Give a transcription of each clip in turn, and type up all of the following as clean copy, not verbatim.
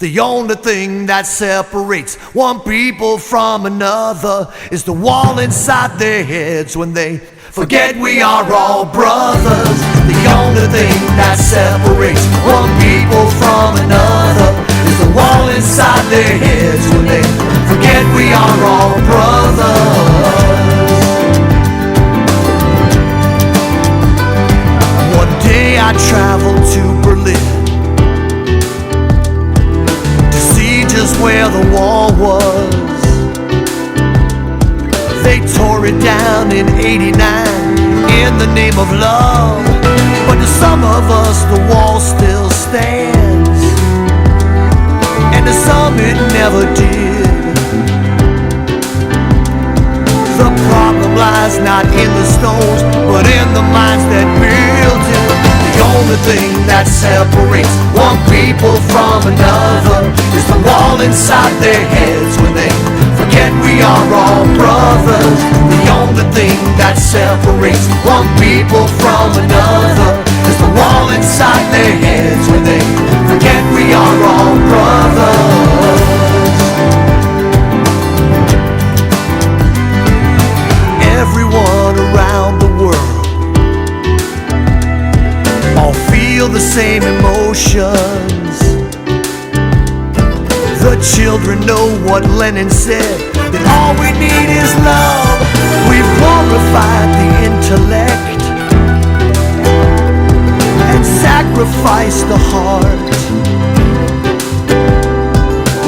The only thing that separates one people from another is the wall inside their heads when they forget we are all brothers. The only thing that separates one people from another is the wall inside their heads when they forget we are all brothers. One day I traveled to Berlin to see just where the wall was. They tore it down in '89 in the name of love, but to some of us the wall still stands, and to some it never did. The problem lies not in the stones, but in the minds that built it. The only thing that separates one people from another is the wall inside their heads when they forget we are all brothers. The only thing that separates one people from another is the wall inside their heads when they forget we are all brothers. Everyone around the world all feel the same emotions. The children know what Lenin said, that all we need is love. We've glorified the intellect and sacrificed the heart.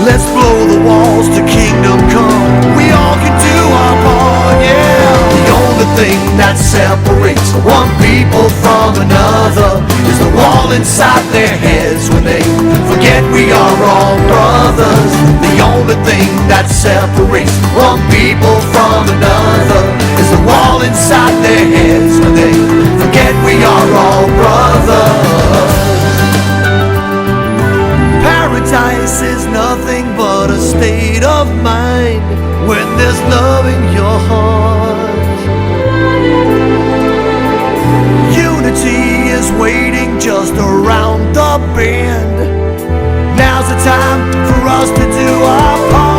Let's blow the walls to kingdom come. We all can do our part, yeah. The only thing that separates one people from another is the wall inside their heads when they forget we are all brothers. The only thing that separates one people from another is the wall inside their heads when they forget we are all brothers. Paradise is nothing but a state of mind when there's love in your heart. Unity is waiting just around the bend. Now's the time for us to do our part.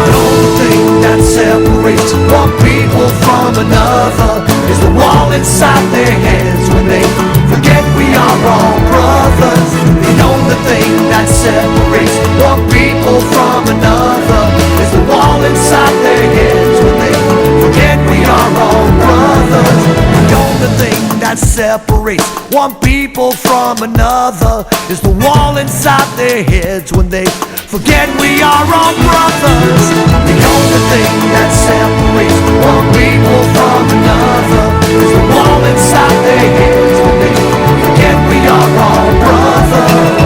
The only thing that separates one people from another is the wall inside their heads when they forget we are all brothers. The only thing that separates one people from another is the wall inside their heads when they forget we are all brothers. The only thing that separates one people from another is the wall inside their heads when they forget we are all brothers. The only thing that separates one people from another is the wall inside their heads when they forget we are all brothers.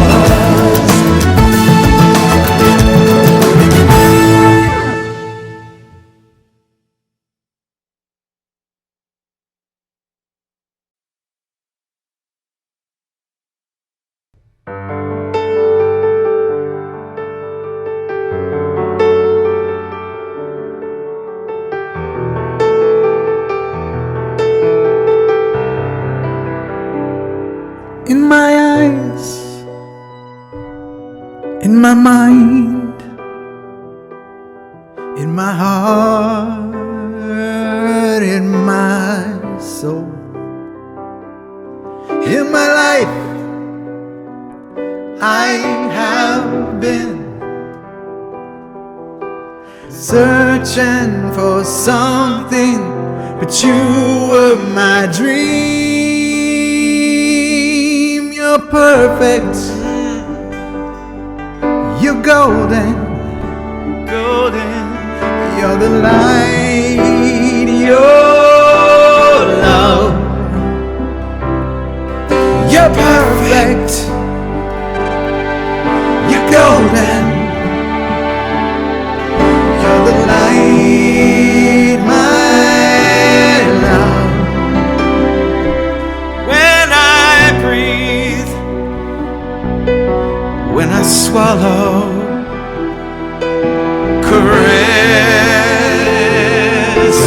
In my eyes, in my mind, in my heart, in my soul, in my life, I have been searching for something, but you were my dream. You're perfect, you're golden, golden. You're the light, your love. You're perfect, you're golden. You're the light, my love. When I breathe, when I swallow, caress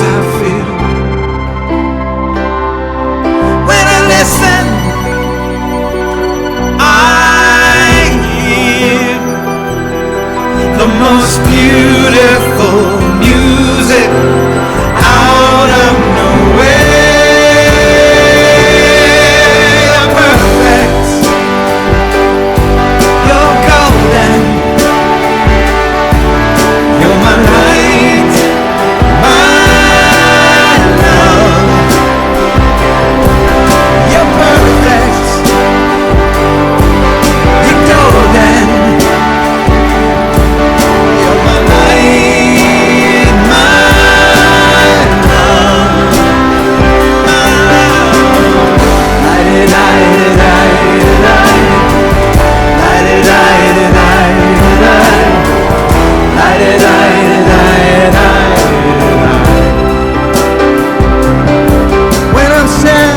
I feel. When I listen, I music out of nowhere. You're perfect. You're golden. You're my light, my love. You're perfect. You're golden. You're my light, my love, my love. Light it, light it, light it, light it. Light it, light it, light it, light it. Light it, light it, light it, light it. When I'm sad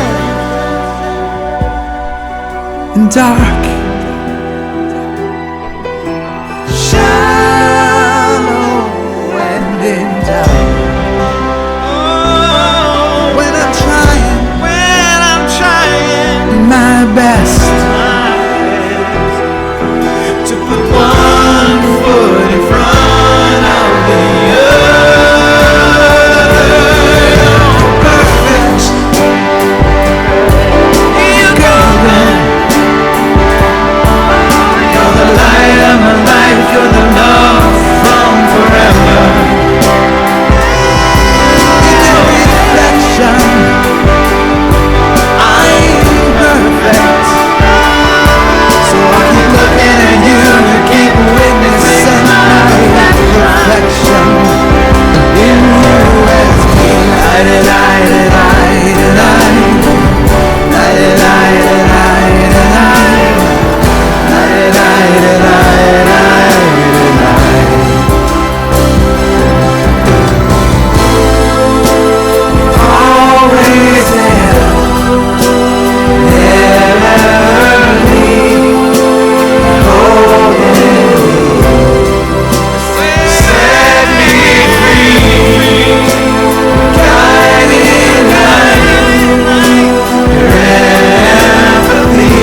and dark, shallow and in doubt. When I'm trying my best to put one foot in front of the other. Perfect. You're golden. You're the light of my life. You're the love from forever. You're the reflection. I'm perfect. So I keep looking at you to keep witnessing my perfection in you as me. Light it, light it, light it, light it. Light it, light it, light it, light it. Light it, light it, light it, light it, light it. Always there, never leave. Holding me, set me free. Guiding light, your empathy,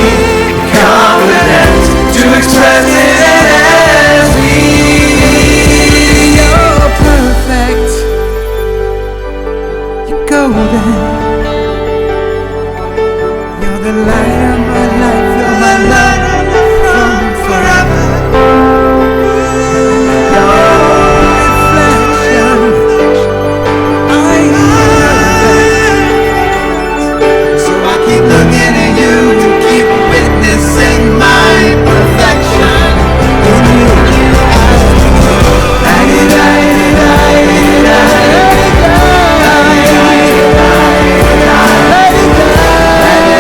confidence to express it as me. You're perfect. You're golden. You're the light of my life. You're my love from forever. Your reflection. I'm perfect. So I keep looking at you to keep witnessing my perfection in you. Light it, light it, light it, light it. Light it, light it, light it, light it.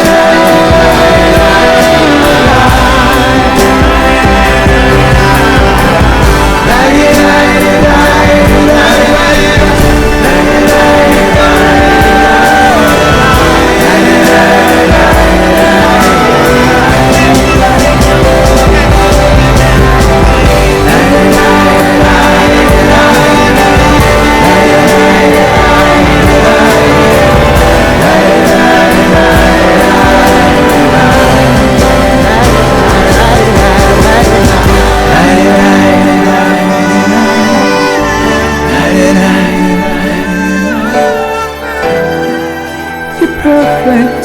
You're perfect.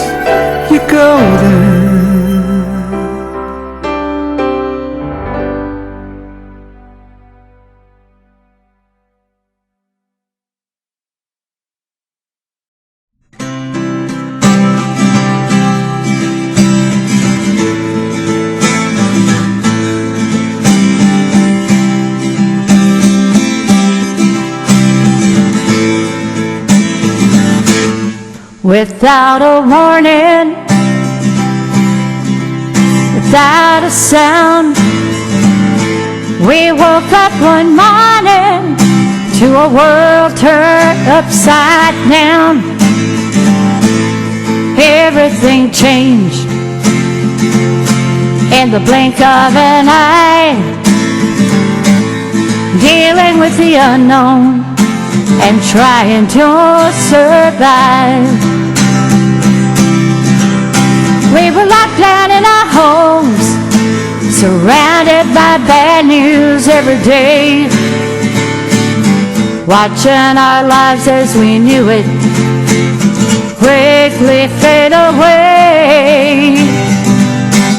You're golden. Without a warning, without a sound, we woke up one morning to a world turned upside down. Everything changed in the blink of an eye, dealing with the unknown and trying to survive. We were locked down in our homes, surrounded by bad news every day. watching our lives as we knew it quickly fade away.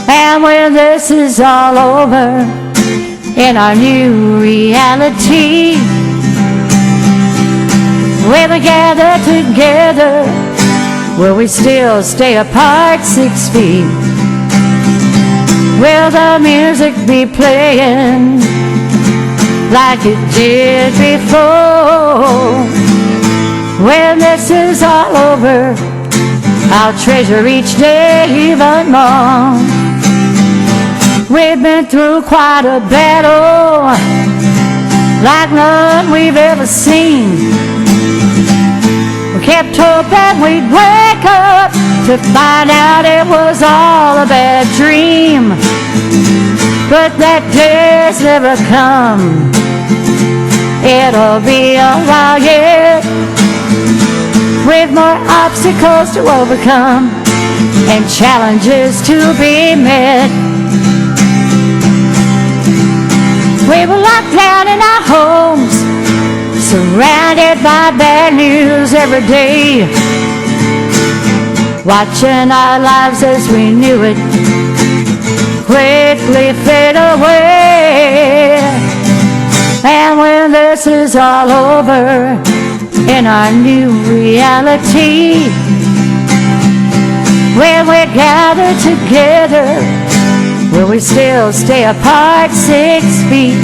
And when this is all over, in our new reality, we'll gather together. Will we still stay apart 6 feet? Will the music be playing like it did before? When this is all over, I'll treasure each day even more. We've been through quite a battle, like none we've ever seen. We kept hoping we'd wake up to find out it was all a bad dream. But that day's never come. It'll be a while yet, with more obstacles to overcome and challenges to be met. We were locked down in our homes, surrounded by bad news every day, watching our lives as we knew it quickly fade away. And when this is all over, in our new reality, when we gather together, will we still stay apart 6 feet?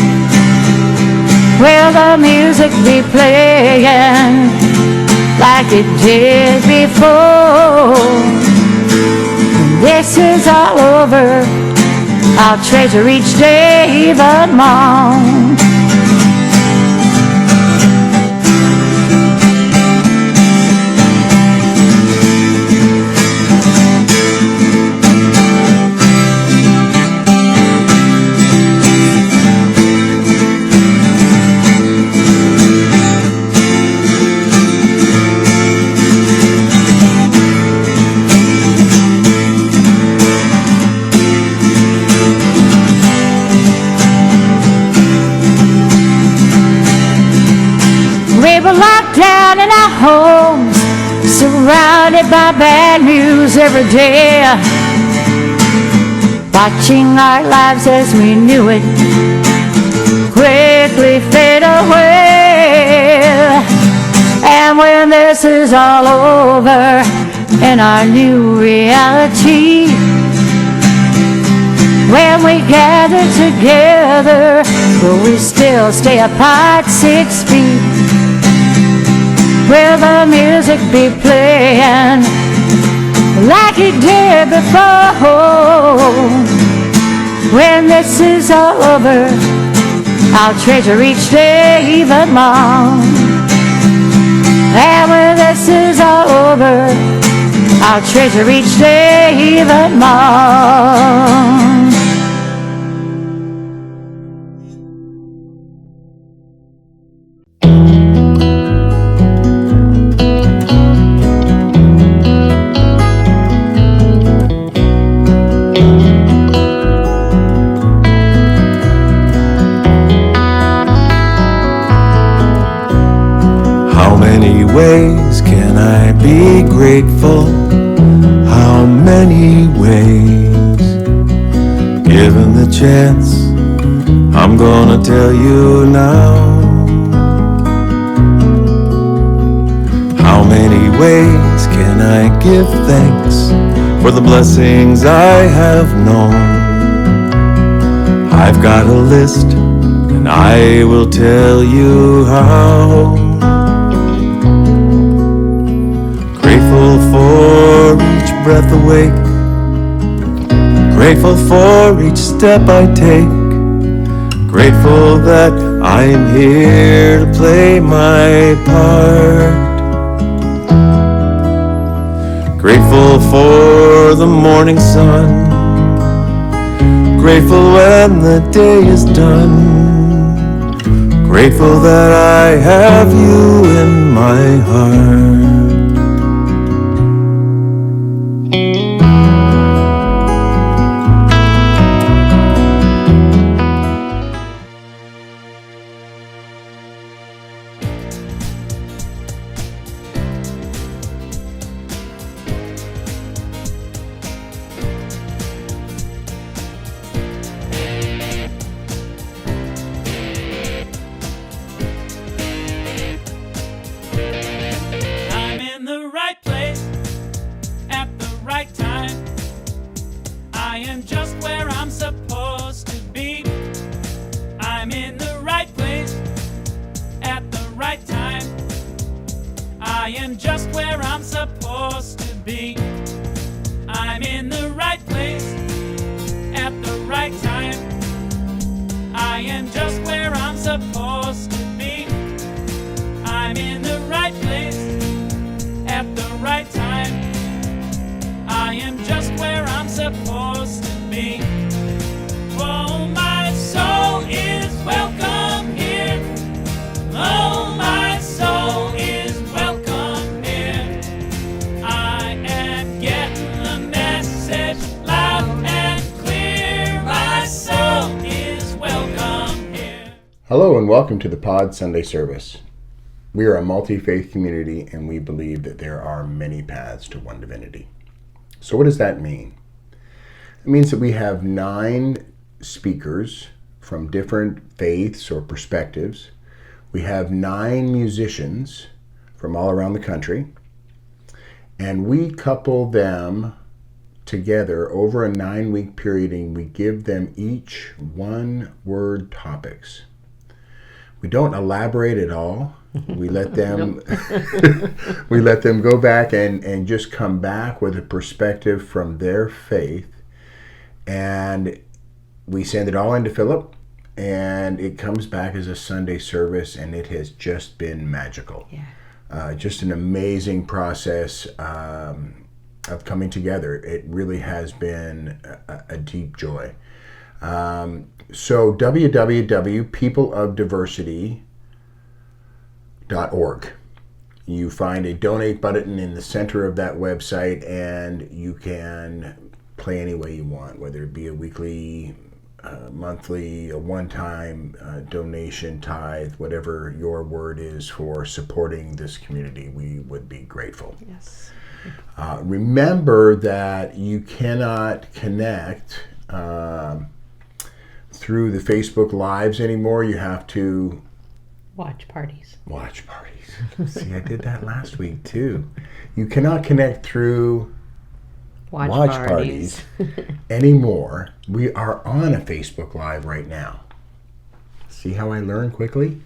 Will the music be playing like it did before? When this is all over, I'll treasure each day even more. Down in our homes, surrounded by bad news every day, watching our lives as we knew it quickly fade away. And when this is all over, in our new reality, when we gather together, will we still stay apart 6 feet? Will the music be playing like it did before? When this is all over, I'll treasure each day even more. And when this is all over, I'll treasure each day even more. Ways can I be grateful? How many ways? Given the chance, I'm gonna tell you now. How many ways can I give thanks for the blessings I have known? I've got a list and I will tell you how. Grateful for each breath awake, grateful for each step I take, grateful that I'm here to play my part. Grateful for the morning sun, grateful when the day is done, grateful that I have you in my heart. Hello and welcome to the Pod Sunday service. We are a multi-faith community and we believe that there are many paths to one divinity. So what does that mean? It means that we have 9 speakers from different faiths or perspectives. We have 9 musicians from all around the country, and we couple them together over a 9-week period, and we give them each one-word topics. We don't elaborate at all. We let them we let them go back and just come back with a perspective from their faith, and we send it all into Philip, and it comes back as a Sunday service, and it has just been magical. Yeah. Just an amazing process of coming together. It really has been a deep joy. So www.peopleofdiversity.org. You find a donate button in the center of that website, and you can play any way you want, whether it be a weekly, monthly, a one-time donation, tithe, whatever your word is for supporting this community. We would be grateful. Yes. Remember that you cannot connect through the Facebook Lives anymore. You have to Watch parties. See, I did that last week too. You cannot connect through watch parties anymore. We are on a Facebook Live right now. See how I learn quickly?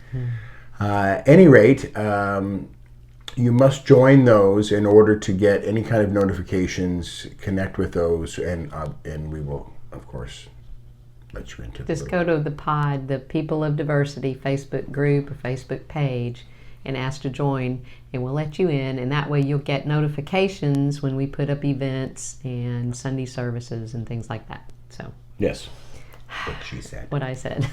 Any rate, you must join those in order to get any kind of notifications, connect with those, and we will, of course, let you into the Just go to the pod, the People of Diversity Facebook group or Facebook page, and ask to join, and we'll let you in, and that way you'll get notifications when we put up events and Sunday services and things like that. So Yes, what she said. what I said.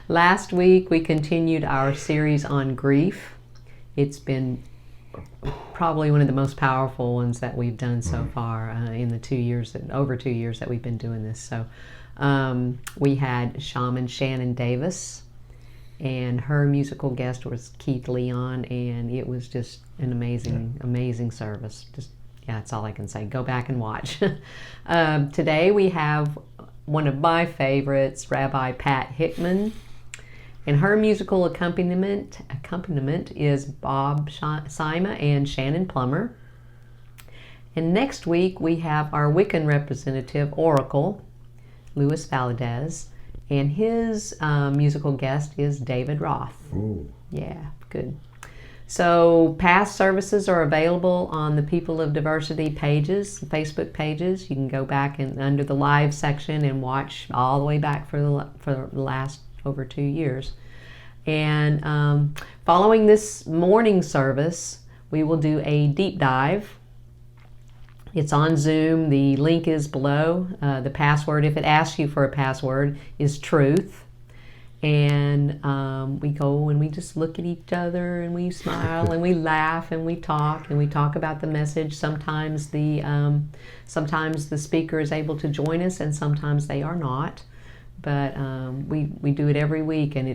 Last week we continued our series on grief. It's been probably one of the most powerful ones that we've done so far in the over 2 years that we've been doing this. So we had Shaman Shannon Davis, and her musical guest was Keith Leon, and it was just an amazing service. Just that's all I can say. Go back and watch. Today we have one of my favorites, Rabbi Pat Hickman, and her musical accompaniment is Bob Sima and Shannon Plummer. And next week we have our Wiccan representative, Oracle, Louis Valadez, and his musical guest is David Roth. Ooh. Yeah, good. So past services are available on the People of Diversity pages, Facebook pages. You can go back and under the live section and watch all the way back for the last over 2 years. And following this morning service, we will do a deep dive. It's on Zoom. The link is below. The password, if it asks you for a password, is truth. And we go and we just look at each other and we smile and we laugh and we talk about the message. Sometimes the speaker is able to join us and sometimes they are not. But we do it every week, and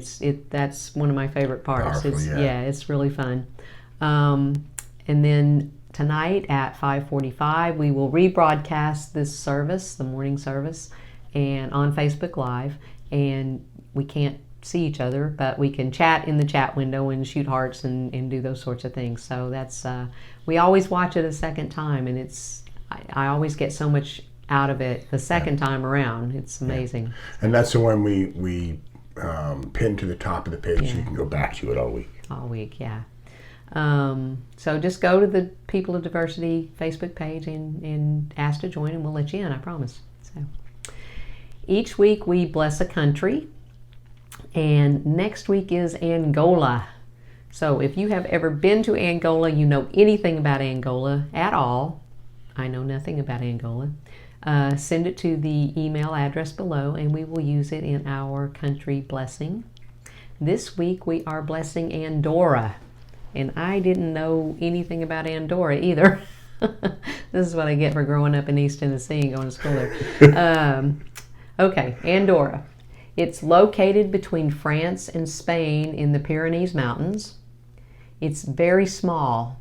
that's one of my favorite parts. Powerful, It's really fun. And then tonight at 5:45, we will rebroadcast this service, the morning service, and on Facebook Live. And we can't see each other, but we can chat in the chat window and shoot hearts and do those sorts of things. So that's we always watch it a second time, and I always get so much out of it the second time around. It's amazing. Yeah. And that's the one we pin to the top of the page, so you can go back to it all week. All week, yeah. So just go to the People of Diversity Facebook page and ask to join, and we'll let you in, I promise. So each week we bless a country, and next week is Angola. So if you have ever been to Angola, you know anything about Angola at all. I know nothing about Angola. Send it to the email address below, and we will use it in our country blessing. This week we are blessing Andorra, and I didn't know anything about Andorra either. This is what I get for growing up in East Tennessee and going to school there. Okay, Andorra. It's located between France and Spain in the Pyrenees Mountains. It's very small,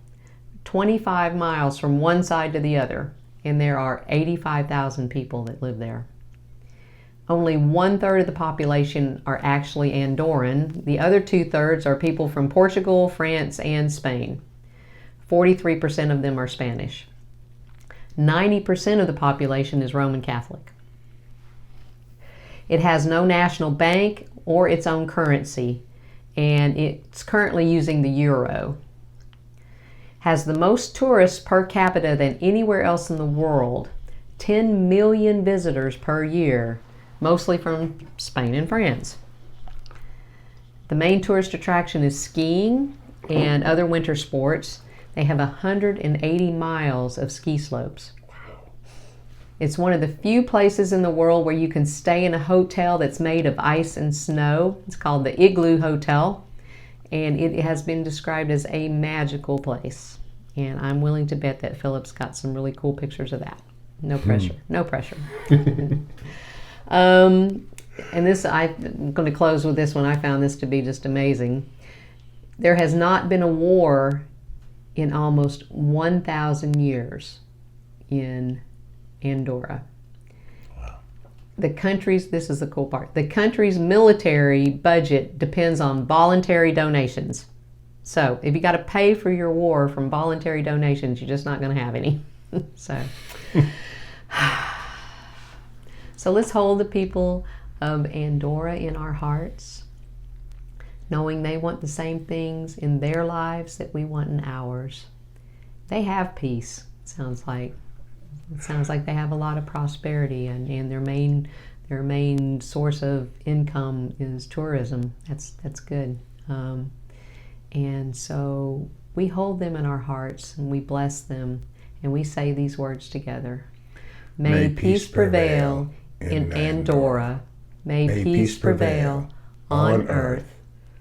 25 miles from one side to the other, and there are 85,000 people that live there. Only 1/3 of the population are actually Andorran. The other 2/3 are people from Portugal, France, and Spain. 43% of them are Spanish. 90% of the population is Roman Catholic. It has no national bank or its own currency, and it's currently using the euro. Has the most tourists per capita than anywhere else in the world. 10 million visitors per year, mostly from Spain and France. The main tourist attraction is skiing and other winter sports. They have 180 miles of ski slopes. It's one of the few places in the world where you can stay in a hotel that's made of ice and snow. It's called the Igloo Hotel, and it has been described as a magical place. And I'm willing to bet that Philip's got some really cool pictures of that. No pressure, no pressure. And this, I'm going to close with this one. I found this to be just amazing. There has not been a war in almost 1,000 years in Andorra. Wow. The country's, this is the cool part, the country's military budget depends on voluntary donations. So if you got to pay for your war from voluntary donations, you're just not going to have any. So let's hold the people of Andorra in our hearts, knowing they want the same things in their lives that we want in ours. They have peace, it sounds like. It sounds like they have a lot of prosperity, and their main source of income is tourism. That's good. And so we hold them in our hearts and we bless them and we say these words together. May peace prevail in Andorra. May peace prevail on earth.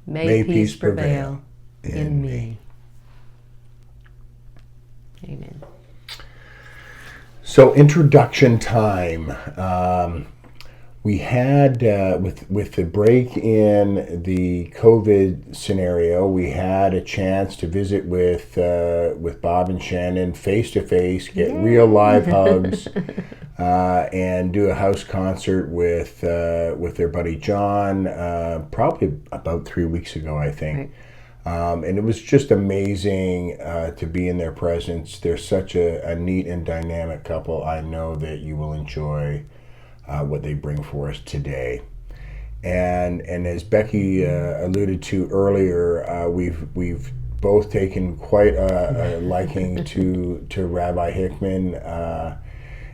May peace prevail in me. Amen. So introduction time. We had, with the break in the COVID scenario, we had a chance to visit with Bob and Shannon face to face, get real live hugs, and do a house concert with their buddy John, probably about 3 weeks ago, I think. Right. And it was just amazing to be in their presence. They're such a neat and dynamic couple. I know that you will enjoy what they bring for us today. And as Becky alluded to earlier, we've both taken quite a liking to Rabbi Hickman,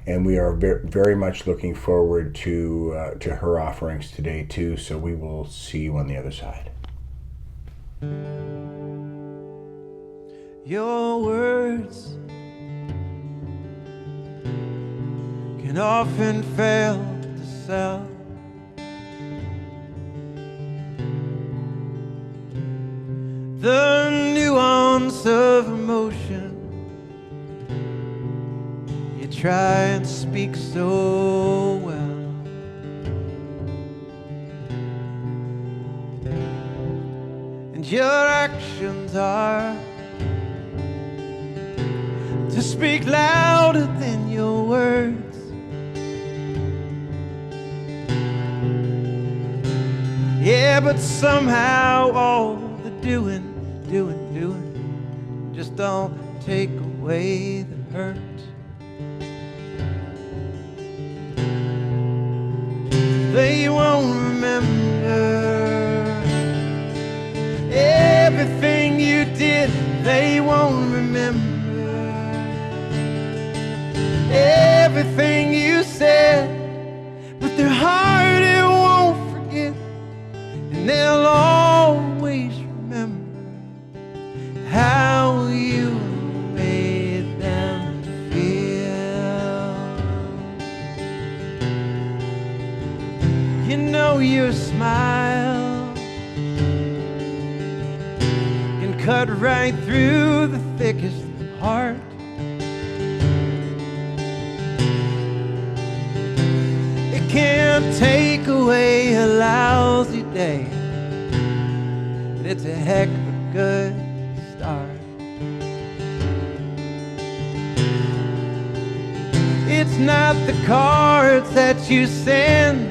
and we are very much looking forward to her offerings today too. So we will see you on the other side. Your words can often fail to sell. The nuance of emotion you try and speak so well. And your actions are to speak louder than your words. Yeah, but somehow all the doing just don't take away the hurt. They won't remember everything you did. They won't remember everything you said, but their heart it won't forget, and they'll always remember how you made them feel. You know your smile can cut right through the thickest heart. It can't take away a lie. lousy day, and it's a heck of a good start. It's not the cards that you send,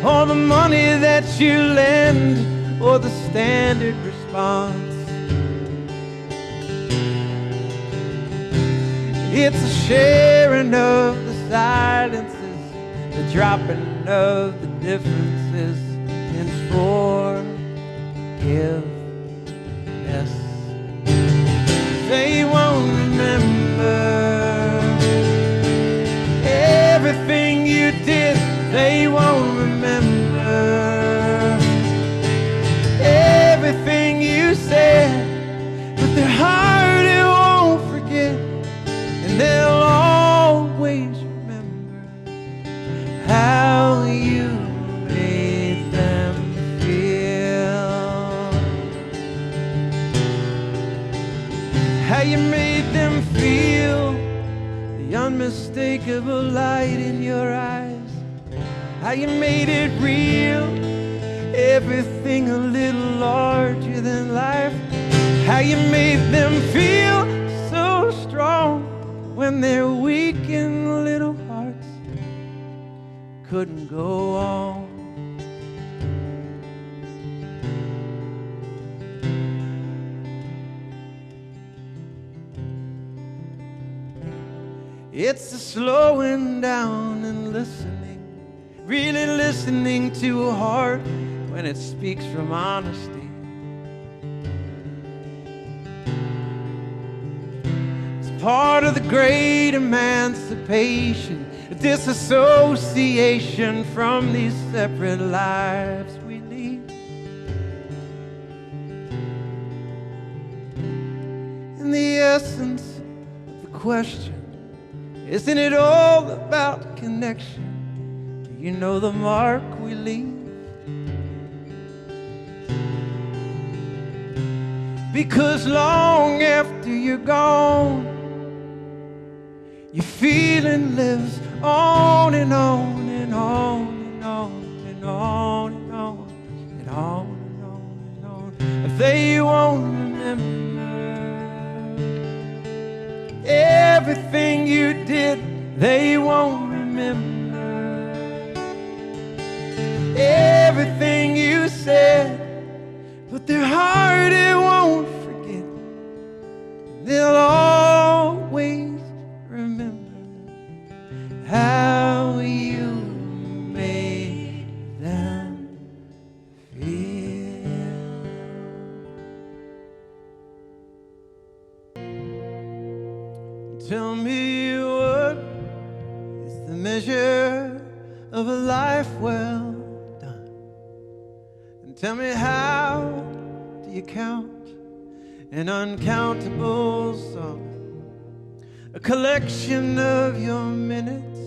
or the money that you lend, or the standard response. It's a sharing of the silences, the dropping of the differences, and forgiveness. They won't remember everything you did. They won't remember everything you said, but their heart it won't forget, and they'll always remember how you made them feel. How you made them feel, the unmistakable light in your eyes. How you made it real, everything a little larger than life. How you made them feel so strong when their weakened little hearts couldn't go on. It's the slowing down and listening, really listening to a heart when it speaks from honesty. It's part of the great emancipation, a disassociation from these separate lives we lead. In the essence of the question, isn't it all about connection? Do you know the mark we leave? Because long after you're gone, your feeling lives on and on and on and on and on and on and on and on and on. They won't remember everything you did. They won't remember everything you said, but their heart it won't forget. They'll always remember how you made them feel. Tell me what is the measure of a life well done, and tell me how do you count an uncountable song, a collection of your minutes,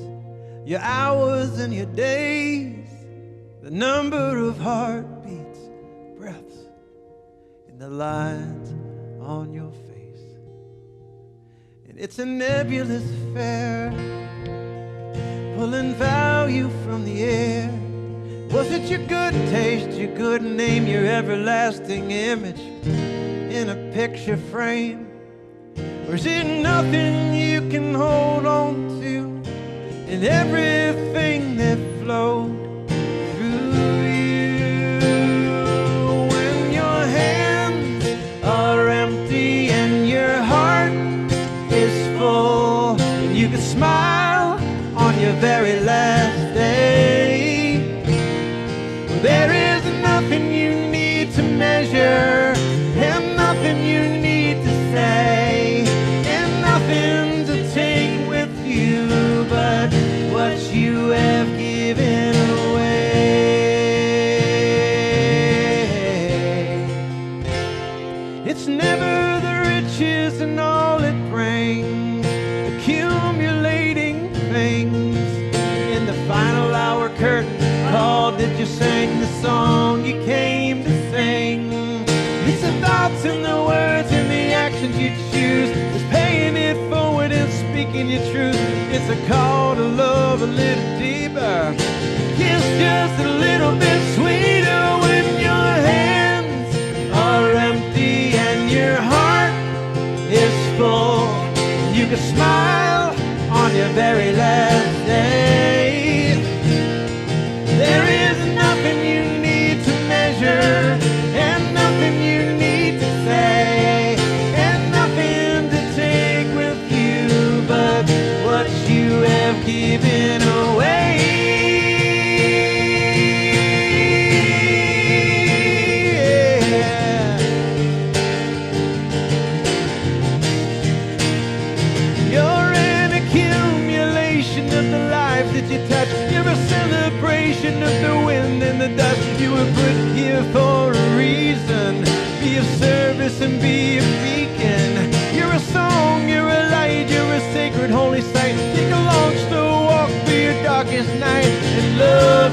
your hours and your days, the number of heartbeats, breaths, and the lines on your face. And it's a nebulous affair, pulling value from the air. Was it your good taste, your good name, your everlasting image in a picture frame? Or is it nothing you can hold on to, and everything that flowed through you? When your hands are empty and your heart is full, and you can smile on your very last day, there is nothing you need to measure, and nothing you need to say, and nothing to take with you but what you have given away. It's never the riches and all it brings, accumulating things. In the final hour curtain call, did you sing the song you came to sing? It's the thoughts and the words and the actions you choose. It's paying it forward and speaking your truth. It's a call to love a little deeper. Kiss just a little bit sweeter.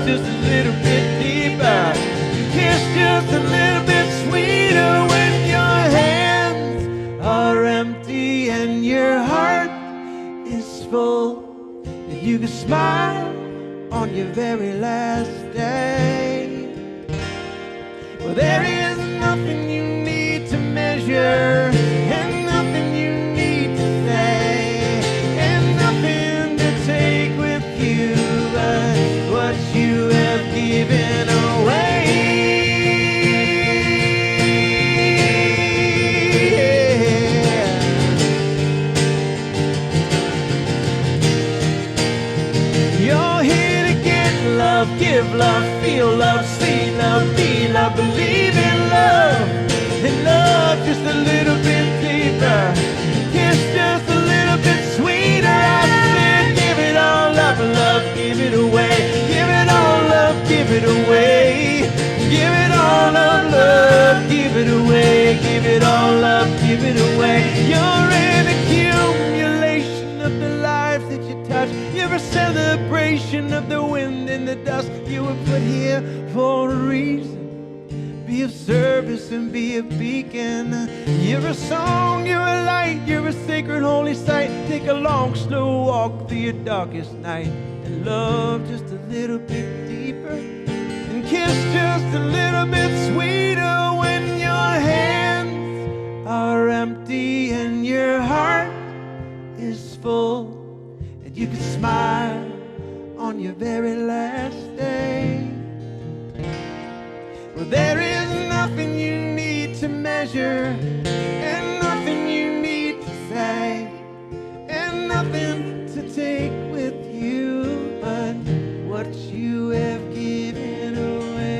just a little bit deeper. Kiss just a little bit sweeter when your hands are empty and your heart is full. And you can smile on your very last day. Well, there is nothing you need to measure, and nothing you need to say, and nothing to take with you but what you have given away. You're here to get love, give love, feel love, see love, be love, believe in love, and love just a little bit deeper, kiss just a little bit sweeter. I said give it all up, love, give it away, give it all up, give it away, give it all up, love, give it away, give it all up, give it away. You're an accumulation of the lives that you touch. You're a celebration of the wind and the dust. You were put here for a reason. Be of service and be a beacon. You're a song, you're a light, you're a sacred holy sight. Take a long slow walk through your darkest night, and love just a little bit deeper, and kiss just a little bit sweeter when your hands are empty and your heart is full, and you can smile on your very last day. Well, there is nothing you need to measure, and nothing you need to say, and nothing to take with you but what you have given away.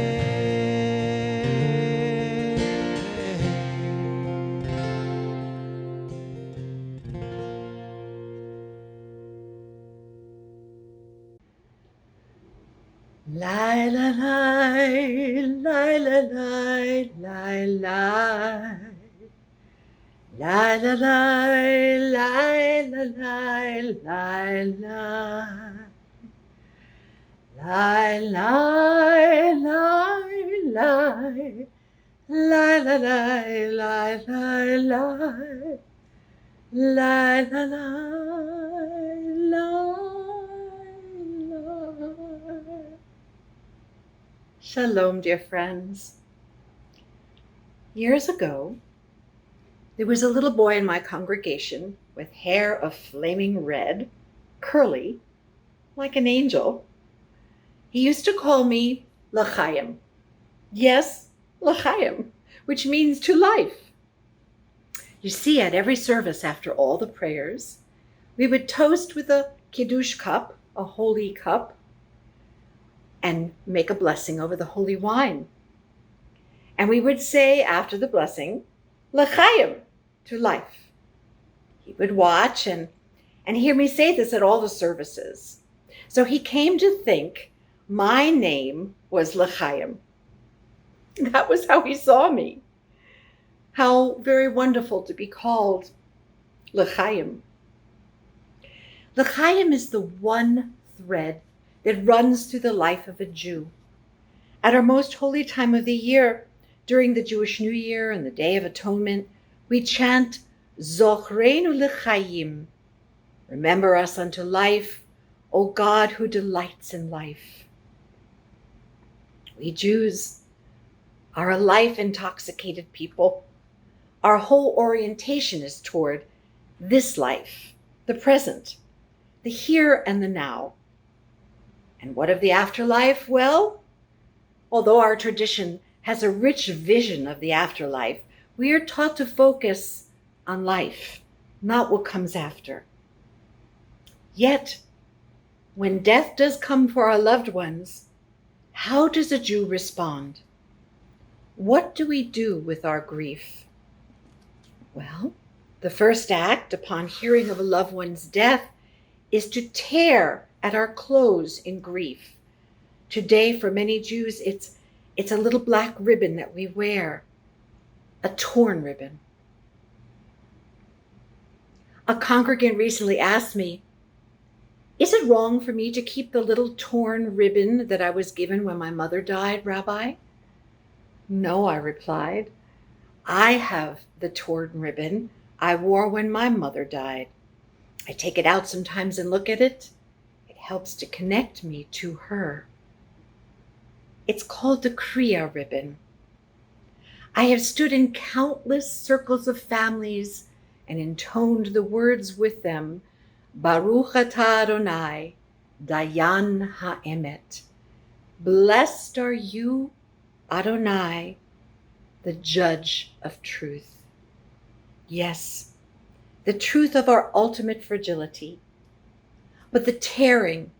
Lie, la, lie, lie, la, lie, lie, lie. Lie, la, lie, lie, la, lie, lie, lie. Lie, lie, lie, lie. Lie, la, lie, lie, lie, lie. Lie, la, lie, lie, lie. Shalom, dear friends. Years ago, there was a little boy in my congregation with hair of flaming red, curly, like an angel. He used to call me L'chaim. Yes, L'chaim, which means to life. You see, at every service after all the prayers, we would toast with a kiddush cup, a holy cup, and make a blessing over the holy wine. And we would say after the blessing, L'chaim, to life. He would watch and hear me say this at all the services. So he came to think my name was L'chaim. That was how he saw me. How very wonderful to be called L'chaim. L'chaim is the one thread that runs through the life of a Jew. At our most holy time of the year, during the Jewish New Year and the Day of Atonement, we chant Zochreinu L'chaim. Remember us unto life, O God who delights in life. We Jews are a life-intoxicated people. Our whole orientation is toward this life, the present, the here and the now. And what of the afterlife? Well, although our tradition has a rich vision of the afterlife, we are taught to focus on life, not what comes after. Yet, when death does come for our loved ones, how does a Jew respond? What do we do with our grief? Well, the first act upon hearing of a loved one's death is to tear at our clothes in grief. Today, for many Jews, it's a little black ribbon that we wear, a torn ribbon. A congregant recently asked me, Is it wrong for me to keep the little torn ribbon that I was given when my mother died, Rabbi? No, I replied. I have the torn ribbon I wore when my mother died. I take it out sometimes and look at it. It helps to connect me to her. It's called the Kriya ribbon. I have stood in countless circles of families and intoned the words with them, Baruch atah Adonai, Dayan ha'emet. Blessed are you, Adonai, the judge of truth. Yes, the truth of our ultimate fragility. But the tearing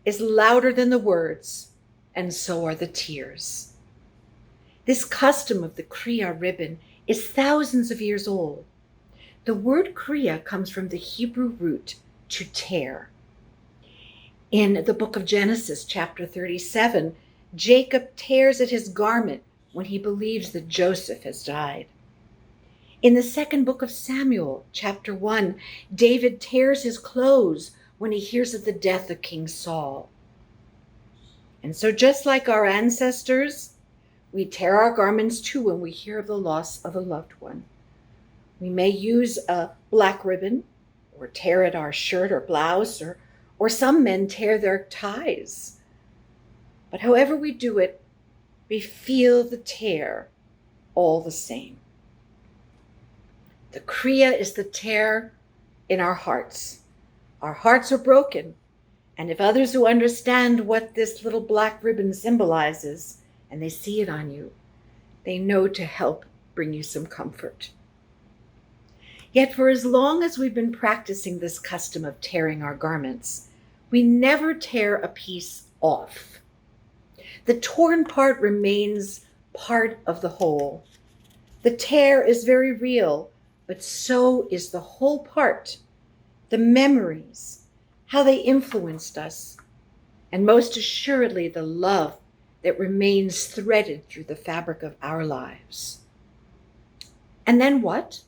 is louder than the words, and so are the tears. This custom of the Kriya ribbon is thousands of years old. The word Kriya comes from the Hebrew root to tear. In the book of Genesis, chapter 37, Jacob tears at his garment when he believes that Joseph has died. In the second book of Samuel, chapter 1, David tears his clothes when he hears of the death of King Saul. And so just like our ancestors, we tear our garments too when we hear of the loss of a loved one. We may use a black ribbon or tear at our shirt or blouse, or some men tear their ties. But however we do it, we feel the tear all the same. The Kriya is the tear in our hearts. Our hearts are broken, and if others who understand what this little black ribbon symbolizes, and they see it on you, they know to help bring you some comfort. Yet for as long as we've been practicing this custom of tearing our garments, we never tear a piece off. The torn part remains part of the whole. The tear is very real, but so is the whole part, the memories, how they influenced us, and most assuredly the love that remains threaded through the fabric of our lives. And then what?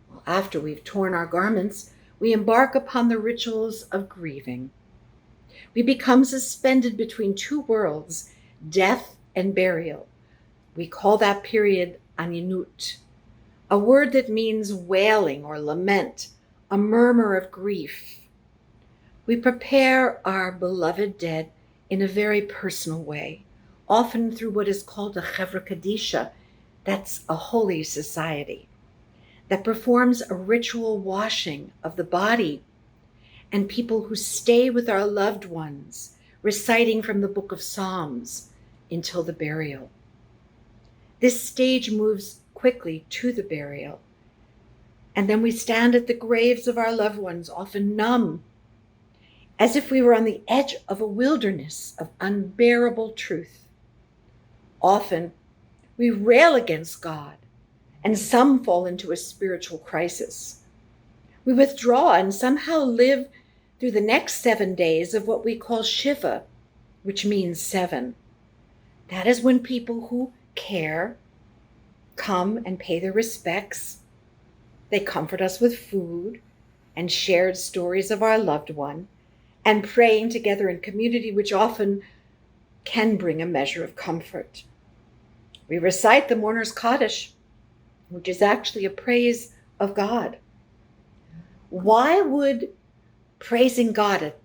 Well, after we've torn our garments, we embark upon the rituals of grieving. We become suspended between two worlds, death and burial. We call that period aninut, a word that means wailing or lament, a murmur of grief. We prepare our beloved dead in a very personal way, often through what is called a chevra kadisha, that's a holy society, that performs a ritual washing of the body, and people who stay with our loved ones, reciting from the book of Psalms until the burial. This stage moves quickly to the burial, and then we stand at the graves of our loved ones, often numb, as if we were on the edge of a wilderness of unbearable truth. Often we rail against God, and some fall into a spiritual crisis. We withdraw and somehow live through the next 7 days of what we call Shiva, which means 7. That is when people who care come and pay their respects. They comfort us with food and shared stories of our loved one, and praying together in community, which often can bring a measure of comfort. We recite the mourner's Kaddish, which is actually a praise of God. Why would praising God at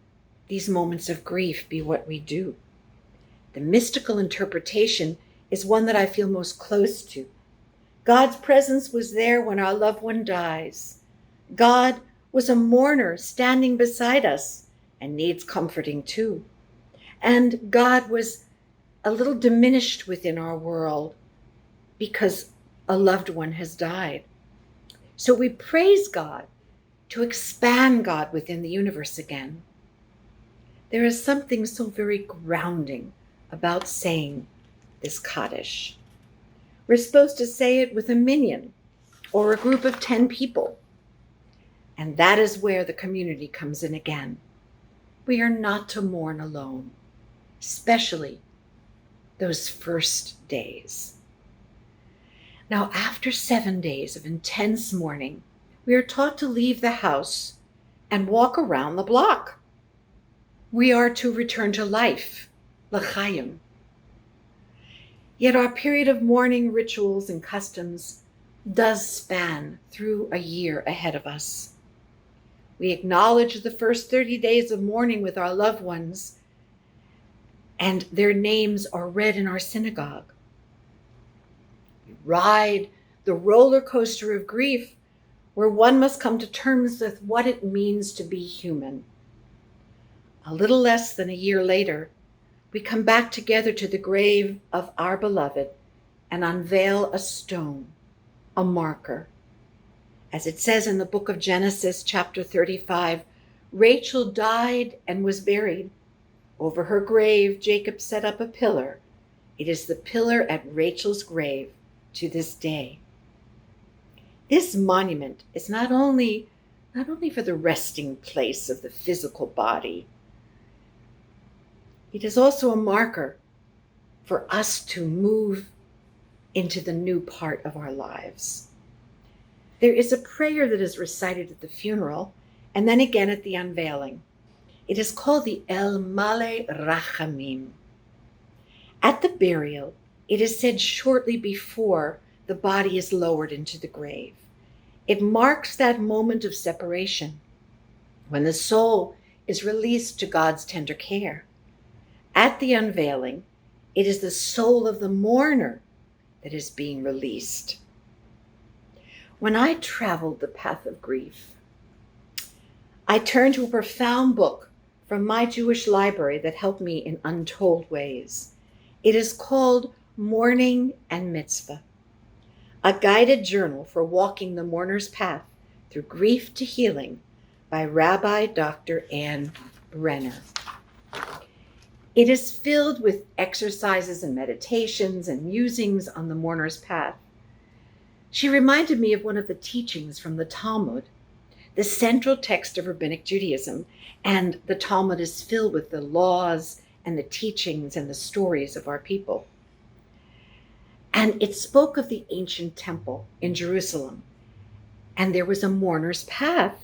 these moments of grief be what we do? The mystical interpretation is one that I feel most close to. God's presence was there when our loved one dies. God was a mourner standing beside us and needs comforting too. And God was a little diminished within our world because a loved one has died. So we praise God to expand God within the universe again. There is something so very grounding about saying this Kaddish. We're supposed to say it with a minyan or a group of 10 people. And that is where the community comes in again. We are not to mourn alone, especially those first days. Now, after 7 days of intense mourning, we are taught to leave the house and walk around the block. we are to return to life, l'chaim. Yet our period of mourning rituals and customs does span through a year ahead of us. We acknowledge the first 30 days of mourning with our loved ones, and their names are read in our synagogue. We ride the roller coaster of grief, where one must come to terms with what it means to be human. A little less than a year later, we come back together to the grave of our beloved and unveil a stone, a marker. As it says in the book of Genesis, chapter 35, Rachel died and was buried. Over her grave, Jacob set up a pillar. It is the pillar at Rachel's grave to this day. This monument is not only for the resting place of the physical body, it is also a marker for us to move into the new part of our lives. There is a prayer that is recited at the funeral and then again at the unveiling. It is called the El Male Rachamim. At the burial, it is said shortly before the body is lowered into the grave. It marks that moment of separation when the soul is released to God's tender care. At the unveiling, it is the soul of the mourner that is being released. When I traveled the path of grief, I turned to a profound book from my Jewish library that helped me in untold ways. It is called Mourning and Mitzvah, a guided journal for walking the mourner's path through grief to healing by Rabbi Dr. Ann Brenner. It is filled with exercises and meditations and musings on the mourner's path. She reminded me of one of the teachings from the Talmud, the central text of Rabbinic Judaism, and the Talmud is filled with the laws and the teachings and the stories of our people. And it spoke of the ancient temple in Jerusalem, and there was a mourner's path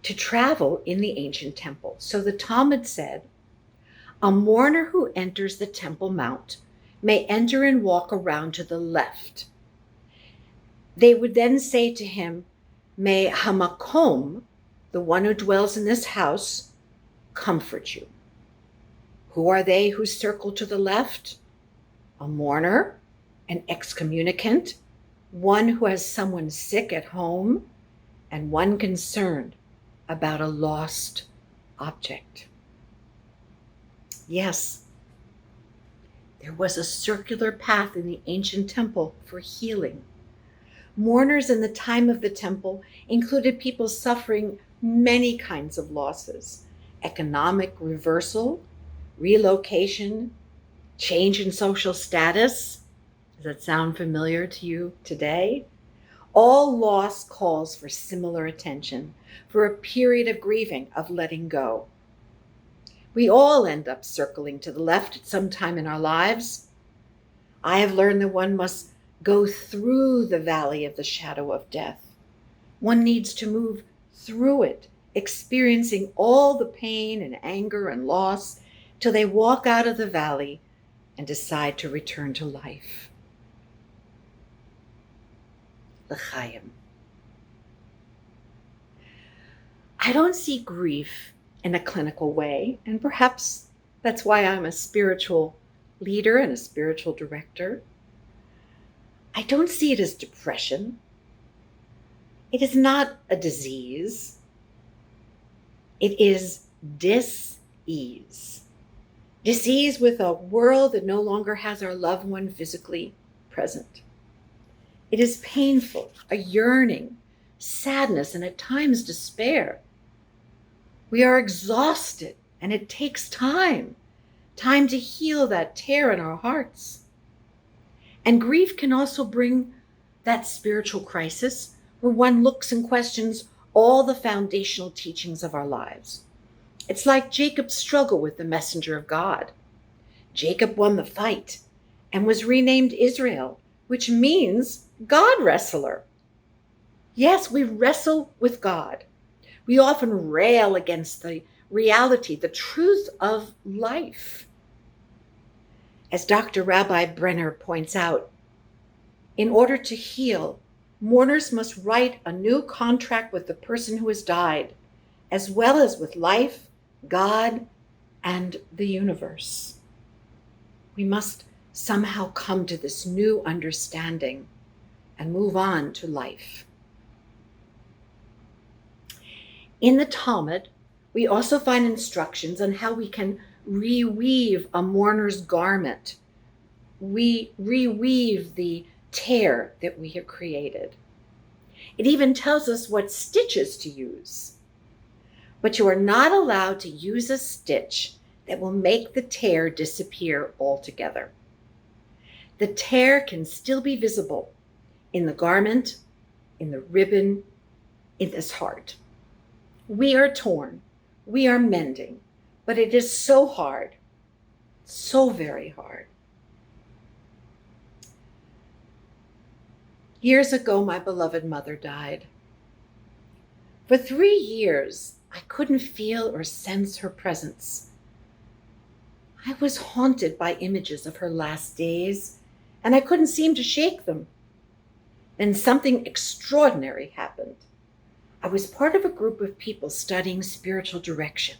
to travel in the ancient temple. So the Talmud said, a mourner who enters the Temple Mount may enter and walk around to the left. They would then say to him, may Hamakom, the one who dwells in this house, comfort you. Who are they who circle to the left? A mourner, an excommunicant, one who has someone sick at home, and one concerned about a lost object. Yes, there was a circular path in the ancient temple for healing. Mourners in the time of the temple included people suffering many kinds of losses: economic reversal, relocation, change in social status. Does that sound familiar to you today? All loss calls for similar attention, for a period of grieving, of letting go. We all end up circling to the left at some time in our lives. I have learned that one must go through the valley of the shadow of death. One needs to move through it, experiencing all the pain and anger and loss till they walk out of the valley and decide to return to life. L'chaim. I don't see grief in a clinical way, and perhaps that's why I'm a spiritual leader and a spiritual director. I don't see it as depression. It is not a disease. It is dis-ease. Dis-ease with a world that no longer has our loved one physically present. It is painful, a yearning, sadness, and at times despair. We are exhausted, and it takes time to heal that tear in our hearts. And grief can also bring that spiritual crisis where one looks and questions all the foundational teachings of our lives. It's like Jacob's struggle with the messenger of God. Jacob won the fight and was renamed Israel, which means God wrestler. Yes, we wrestle with God. We often rail against the reality, the truth of life. As Dr. Rabbi Brenner points out, in order to heal, mourners must write a new contract with the person who has died, as well as with life, God, and the universe. We must somehow come to this new understanding and move on to life. In the Talmud, we also find instructions on how we can reweave a mourner's garment. We reweave the tear that we have created. It even tells us what stitches to use. But you are not allowed to use a stitch that will make the tear disappear altogether. The tear can still be visible in the garment, in the ribbon, in this heart. We are torn, we are mending, but it is so hard, so very hard. Years ago, my beloved mother died. For 3 years, I couldn't feel or sense her presence. I was haunted by images of her last days, and I couldn't seem to shake them. Then something extraordinary happened. I was part of a group of people studying spiritual direction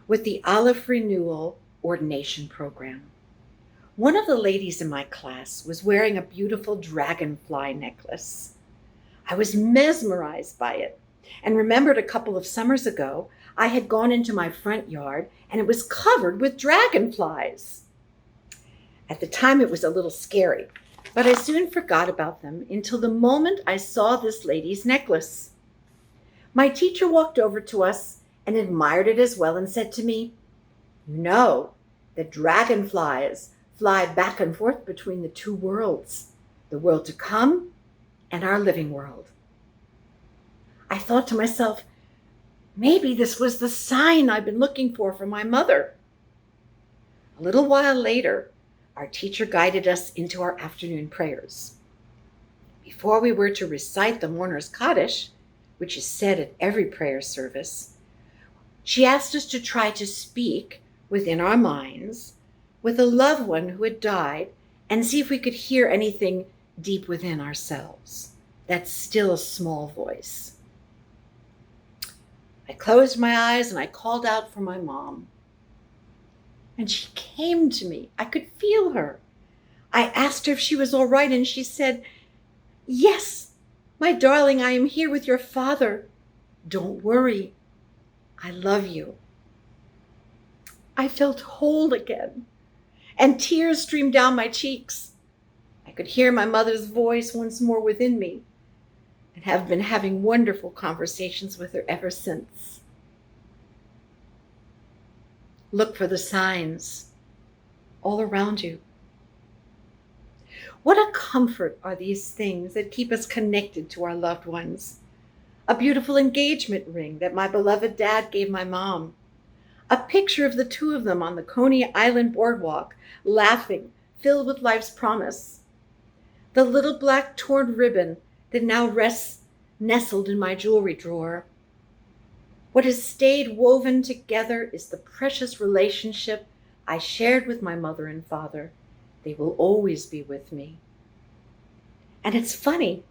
with the Aleph Renewal Ordination Program. One of the ladies in my class was wearing a beautiful dragonfly necklace. I was mesmerized by it and remembered a couple of summers ago, I had gone into my front yard and it was covered with dragonflies. At the time, it was a little scary, but I soon forgot about them until the moment I saw this lady's necklace. My teacher walked over to us and admired it as well and said to me, "You know that dragonflies fly back and forth between the two worlds, the world to come and our living world." I thought to myself, maybe this was the sign I've been looking for my mother. A little while later, our teacher guided us into our afternoon prayers. Before we were to recite the mourner's Kaddish, which is said at every prayer service, she asked us to try to speak within our minds with a loved one who had died and see if we could hear anything deep within ourselves, that still small voice. I closed my eyes and I called out for my mom. And she came to me. I could feel her. I asked her if she was all right, and she said, "Yes, my darling, I am here with your father. Don't worry. I love you." I felt whole again, and tears streamed down my cheeks. I could hear my mother's voice once more within me, and have been having wonderful conversations with her ever since. Look for the signs all around you. What a comfort are these things that keep us connected to our loved ones. A beautiful engagement ring that my beloved dad gave my mom. A picture of the two of them on the Coney Island boardwalk, laughing, filled with life's promise. The little black torn ribbon that now rests nestled in my jewelry drawer. What has stayed woven together is the precious relationship I shared with my mother and father. They will always be with me. And it's funny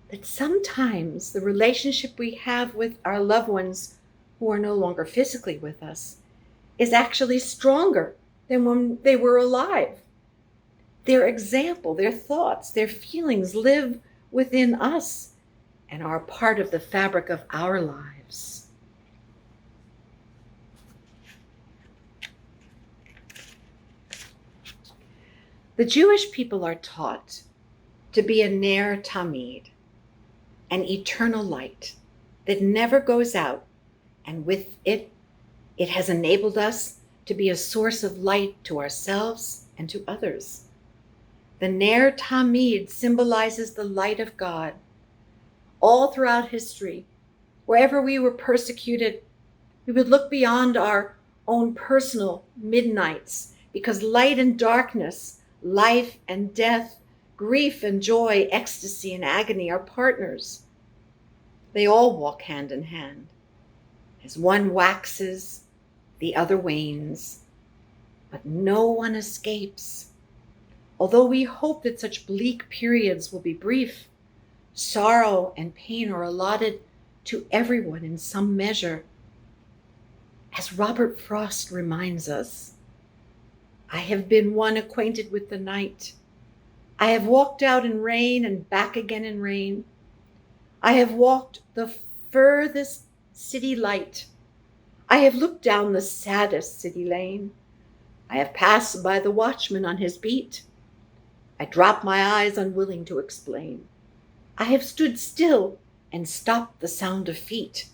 that sometimes the relationship we have with our loved ones who are no longer physically with us is actually stronger than when they were alive. Their example, their thoughts, their feelings live within us and are part of the fabric of our lives. The Jewish people are taught to be a ner tamid, an eternal light that never goes out, and with it, it has enabled us to be a source of light to ourselves and to others. The ner tamid symbolizes the light of God. All throughout history, wherever we were persecuted, we would look beyond our own personal midnights, because light and darkness, life and death, grief and joy, ecstasy and agony are partners. They all walk hand in hand. As one waxes, the other wanes, but no one escapes. Although we hope that such bleak periods will be brief, sorrow and pain are allotted to everyone in some measure. As Robert Frost reminds us, I have been one acquainted with the night. I have walked out in rain and back again in rain. I have walked the furthest city light. I have looked down the saddest city lane. I have passed by the watchman on his beat. I drop my eyes unwilling to explain. I have stood still and stopped the sound of feet.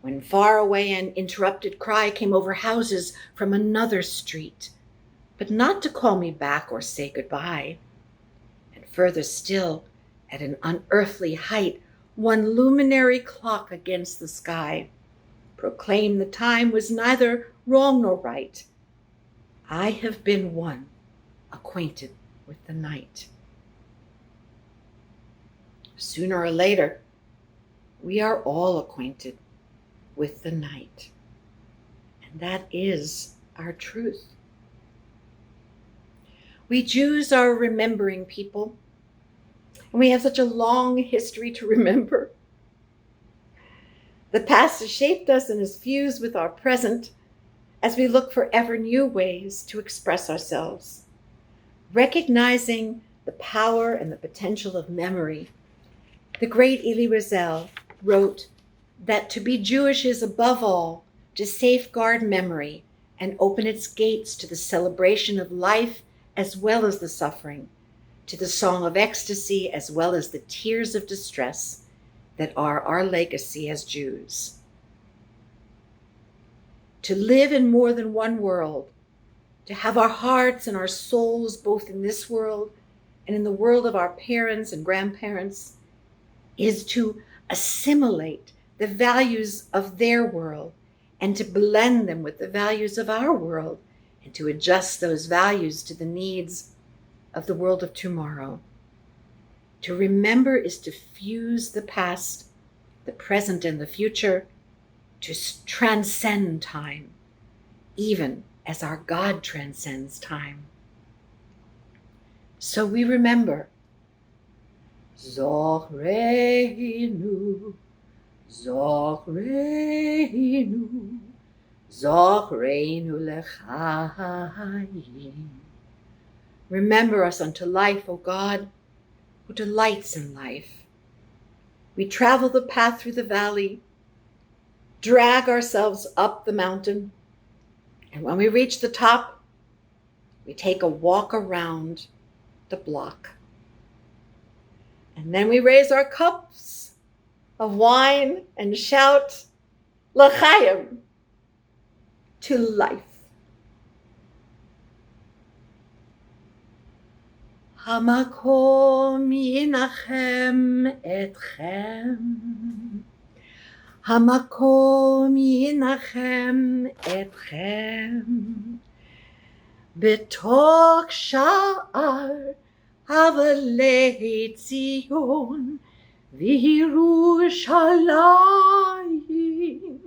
When far away an interrupted cry came over houses from another street, but not to call me back or say goodbye. And further still, at an unearthly height, one luminary clock against the sky proclaimed the time was neither wrong nor right. I have been one acquainted with the night. Sooner or later, we are all acquainted with the night. And that is our truth. We Jews are remembering people, and we have such a long history to remember. The past has shaped us and is fused with our present as we look for ever new ways to express ourselves. Recognizing the power and the potential of memory, the great Elie Wiesel wrote that to be Jewish is above all to safeguard memory and open its gates to the celebration of life as well as the suffering, to the song of ecstasy as well as the tears of distress that are our legacy as Jews. To live in more than one world, to have our hearts and our souls both in this world and in the world of our parents and grandparents, is to assimilate the values of their world and to blend them with the values of our world and to adjust those values to the needs of the world of tomorrow. To remember is to fuse the past, the present, and the future, to transcend time, even as our God transcends time. So we remember, Zochreinu, Zochreinu, Zochreinu lechaim. Remember us unto life, O God, who delights in life. We travel the path through the valley, drag ourselves up the mountain, and when we reach the top, we take a walk around the block. And then we raise our cups of wine and shout, L'chaim, to life. Hamakom yinachem etchem. Hamakom yinachem etchem. B'tok sha'ar avalei Tzion v'Yerushalayim.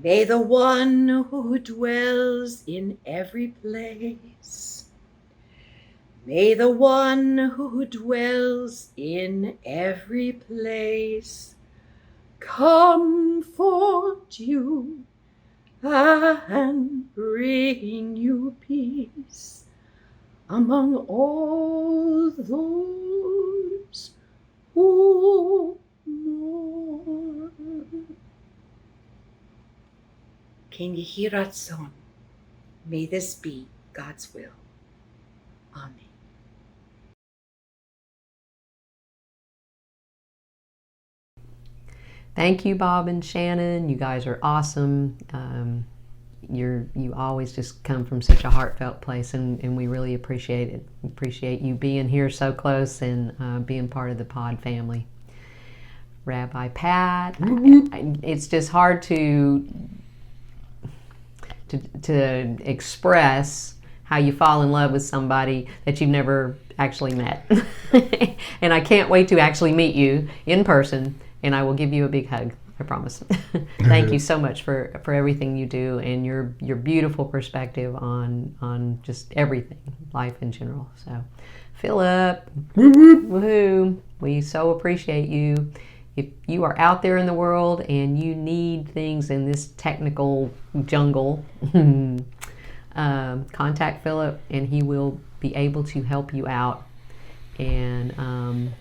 May the one who dwells in every place, may the one who dwells in every place comfort you and bring you peace among all those who mourn. Ken Yehi Ratzon, may this be God's will. Amen. Thank you, Bob and Shannon. You guys are awesome. You always just come from such a heartfelt place, and we really appreciate it. We appreciate you being here so close and being part of the pod family. Rabbi Pat, it's just hard to express how you fall in love with somebody that you've never actually met. And I can't wait to actually meet you in person, and I will give you a big hug. I promise. Thank you so much for everything you do and your beautiful perspective on just everything, life in general. So, Philip, woohoo! We so appreciate you. If you are out there in the world and you need things in this technical jungle, contact Philip and he will be able to help you out. And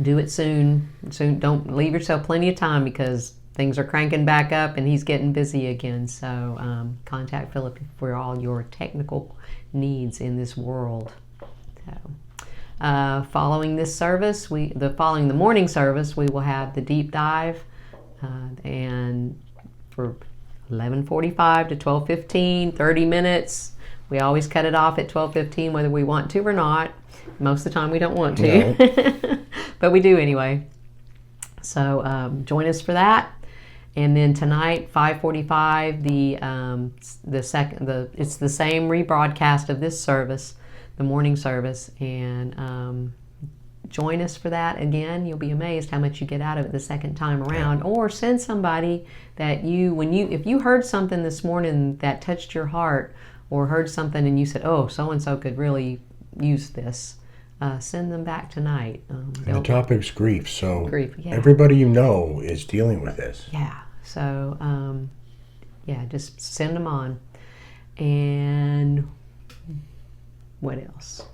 do it soon. Don't leave yourself plenty of time because things are cranking back up and he's getting busy again. So contact Philip for all your technical needs in this world. So following this service, following the morning service, we will have the deep dive, and for 11:45 to 12:15, 30 minutes. We always cut it off at 12:15, whether we want to or not. Most of the time we don't want to, no. But we do anyway. So join us for that. And then tonight, 5:45, it's the same rebroadcast of this service, the morning service, and join us for that again. You'll be amazed how much you get out of it the second time around. Or send somebody that if you heard something this morning that touched your heart, or heard something and you said, "Oh, so and so could really use this." Send them back tonight. And the topic's grief, so grief, yeah. Everybody you know is dealing with this. Yeah, so just send them on. And what else?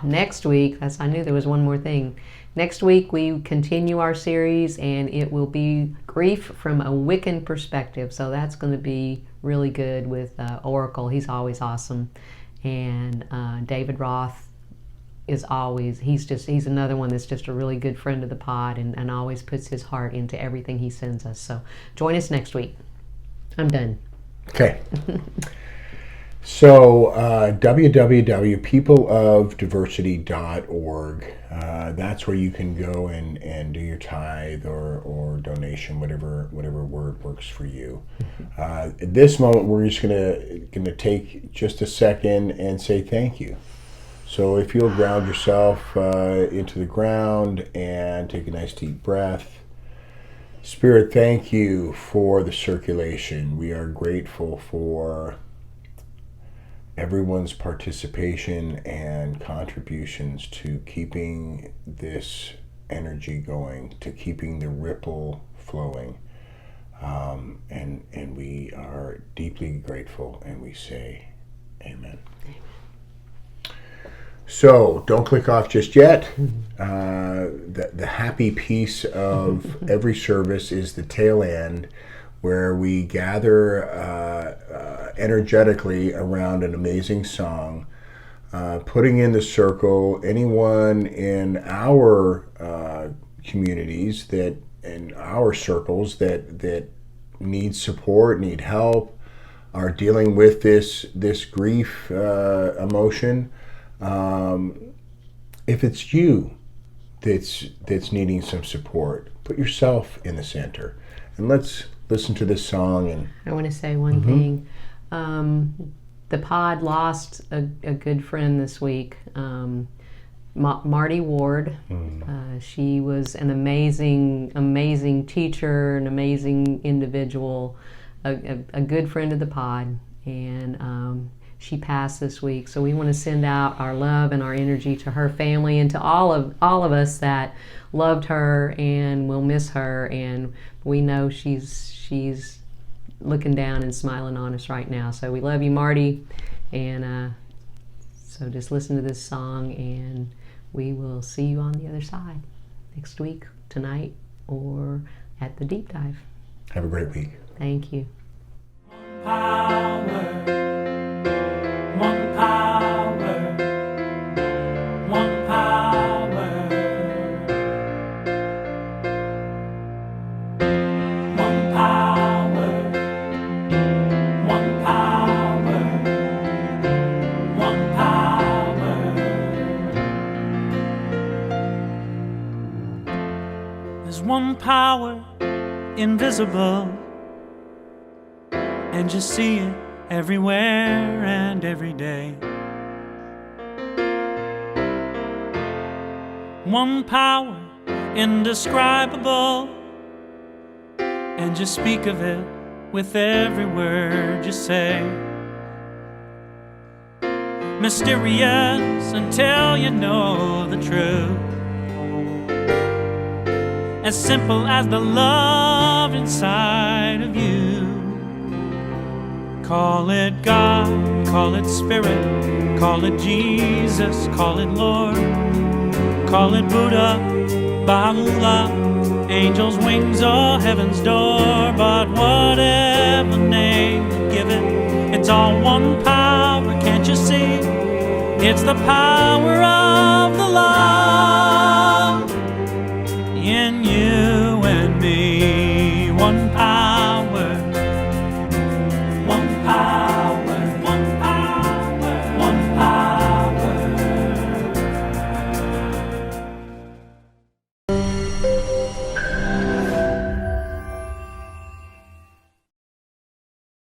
Next week, I knew there was one more thing. Next week we continue our series and it will be grief from a Wiccan perspective. So that's going to be really good with Oracle. He's always awesome. And David Roth he's another one that's just a really good friend of the pod and always puts his heart into everything he sends us. So join us next week. I'm done. Okay. So www.peopleofdiversity.org, that's where you can go and do your tithe or donation, whatever word works for you. At this moment, we're just gonna take just a second and say thank you. So if you'll ground yourself into the ground and take a nice deep breath. Spirit, thank you for the circulation. We are grateful for everyone's participation and contributions to keeping this energy going, to keeping the ripple flowing. And we are deeply grateful and we say amen. So don't click off just yet. The happy piece of every service is the tail end, where we gather energetically around an amazing song, putting in the circle anyone in our communities in our circles that need support, need help, are dealing with this grief emotion. If it's you that's needing some support, put yourself in the center, and let's listen to this song. And I want to say one thing. The pod lost a good friend this week, Marty Ward. She was an amazing teacher, an amazing individual, a good friend of the pod, and she passed this week. So we want to send out our love and our energy to her family and to all of us that loved her and will miss her. And we know she's looking down and smiling on us right now. So we love you, Marty. And so just listen to this song, and we will see you on the other side next week, tonight, or at the deep dive. Have a great week. Thank you. One power, one power, one power, one power, one power. There's one power invisible, and you see it everywhere and every day. One power indescribable, and just speak of it with every word you say. Mysterious until you know the truth, as simple as the love inside of you. Call it God, call it Spirit, call it Jesus, call it Lord, call it Buddha, Baha'u'llah, angels' wings or heaven's door. But whatever name you give it, it's all one power, can't you see? It's the power of the love.